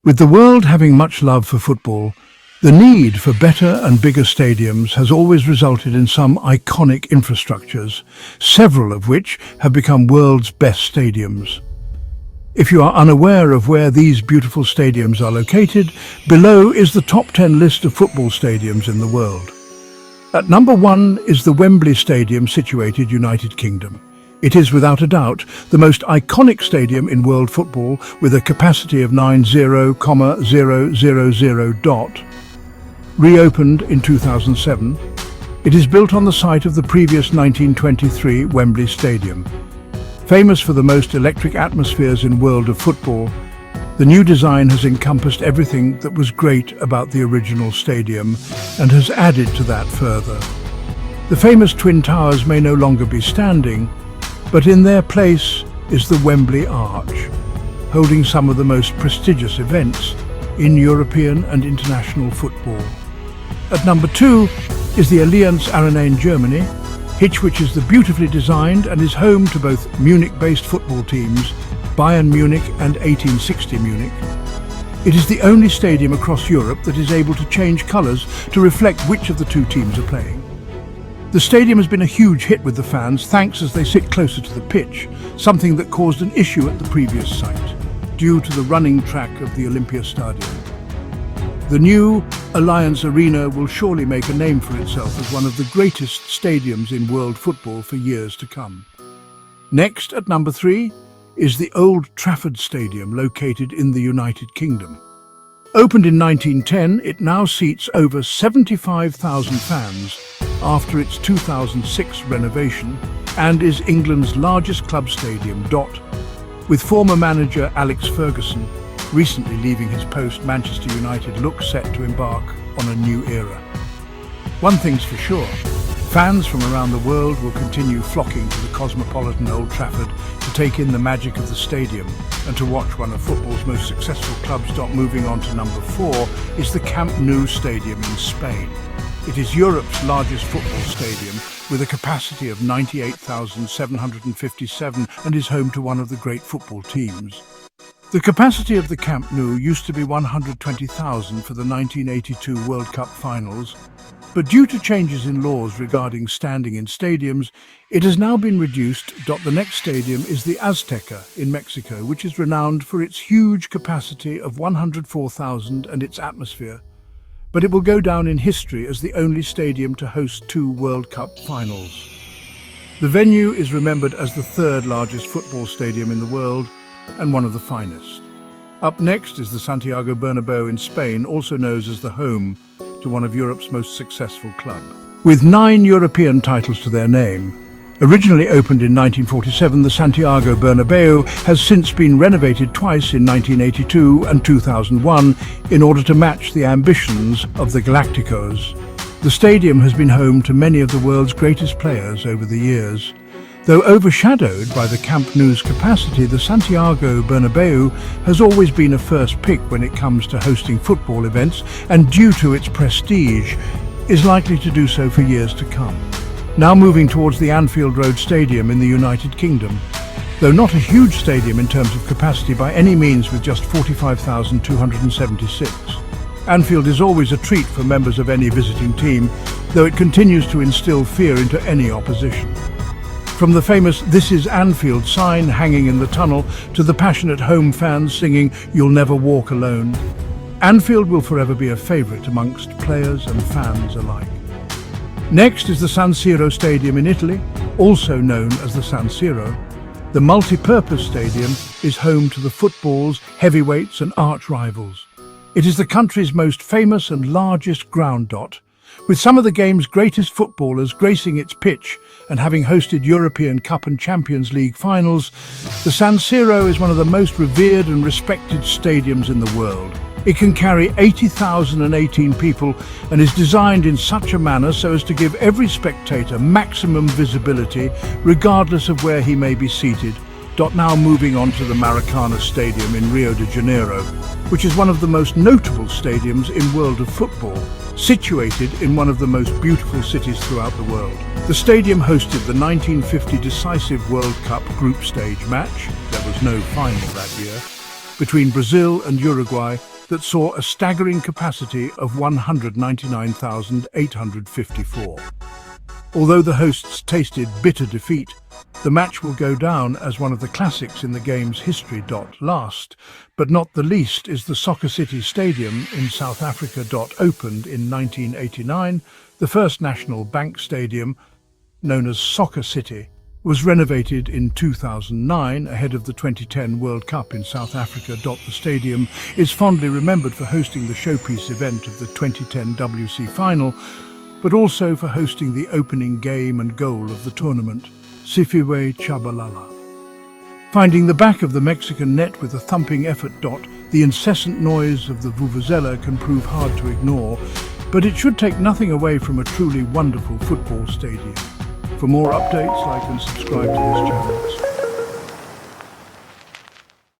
With the world having much love for football, the need for better and bigger stadiums has always resulted in some iconic infrastructures, several of which have become world's best stadiums. If you are unaware of where these beautiful stadiums are located, below is the top 10 list of football stadiums in the world. At number 1 is the Wembley Stadium, situated United Kingdom. It is without a doubt the most iconic stadium in world football, with a capacity of 90,000. Reopened in 2007, it is built on the site of the previous 1923 Wembley Stadium. Famous for the most electric atmospheres in world of football, the new design has encompassed everything that was great about the original stadium and has added to that further. The famous Twin Towers may no longer be standing, but in their place is the Wembley Arch, holding some of the most prestigious events in European and international football. At number 2 is the Allianz Arena in Germany, which is the beautifully designed and is home to both Munich-based football teams, Bayern Munich and 1860 Munich. It is the only stadium across Europe that is able to change colours to reflect which of the two teams are playing. The stadium has been a huge hit with the fans, thanks as they sit closer to the pitch, something that caused an issue at the previous site, due to the running track of the Olympia Stadium. The new Allianz Arena will surely make a name for itself as one of the greatest stadiums in world football for years to come. Next, at number 3, is the old Trafford Stadium, located in the United Kingdom. Opened in 1910, it now seats over 75,000 fans after its 2006 renovation and is England's largest club stadium, with former manager Alex Ferguson recently leaving his post. Manchester United look set to embark on a new era. One thing's for sure, fans from around the world will continue flocking to the cosmopolitan Old Trafford to take in the magic of the stadium and to watch one of football's most successful clubs. Moving on to number 4 is the Camp Nou Stadium in Spain. It is Europe's largest football stadium with a capacity of 98,757 and is home to one of the great football teams. The capacity of the Camp Nou used to be 120,000 for the 1982 World Cup finals, but due to changes in laws regarding standing in stadiums, it has now been reduced. The next stadium is the Azteca in Mexico, which is renowned for its huge capacity of 104,000 and its atmosphere, but it will go down in history as the only stadium to host 2 World Cup finals. The venue is remembered as the 3rd largest football stadium in the world and one of the finest. Up next is the Santiago Bernabéu in Spain, also known as the home to one of Europe's most successful clubs. With 9 European titles to their name, originally opened in 1947, the Santiago Bernabéu has since been renovated twice in 1982 and 2001 in order to match the ambitions of the Galacticos. The stadium has been home to many of the world's greatest players over the years. Though overshadowed by the Camp Nou's capacity, the Santiago Bernabéu has always been a first pick when it comes to hosting football events, and due to its prestige, is likely to do so for years to come. Now moving towards the Anfield Road Stadium in the United Kingdom. Though not a huge stadium in terms of capacity by any means, with just 45,276. Anfield is always a treat for members of any visiting team, though it continues to instill fear into any opposition. From the famous "This is Anfield" sign hanging in the tunnel to the passionate home fans singing "You'll never walk alone," Anfield will forever be a favourite amongst players and fans alike. Next is the San Siro Stadium in Italy, also known as the San Siro. The multi-purpose stadium is home to the football's heavyweights and arch rivals. It is the country's most famous and largest ground, with some of the game's greatest footballers gracing its pitch and having hosted European Cup and Champions League finals. The San Siro is one of the most revered and respected stadiums in the world. It can carry 80,018 people and is designed in such a manner so as to give every spectator maximum visibility, regardless of where he may be seated. Now moving on to the Maracanã Stadium in Rio de Janeiro, which is one of the most notable stadiums in world of football, situated in one of the most beautiful cities throughout the world. The stadium hosted the 1950 decisive World Cup group stage match, there was no final that year, between Brazil and Uruguay, that saw a staggering capacity of 199,854. Although the hosts tasted bitter defeat, the match will go down as one of the classics in the game's history. Last, but not the least, is the Soccer City Stadium in South Africa. Opened in 1989, the first national bank stadium, known as Soccer City, was renovated in 2009 ahead of the 2010 World Cup in South Africa. The stadium is fondly remembered for hosting the showpiece event of the 2010 WC final, but also for hosting the opening game and goal of the tournament, Sifiwe Chabalala. Finding the back of the Mexican net with a thumping effort. The incessant noise of the vuvuzela can prove hard to ignore, but it should take nothing away from a truly wonderful football stadium. For more updates, like and subscribe to this channel.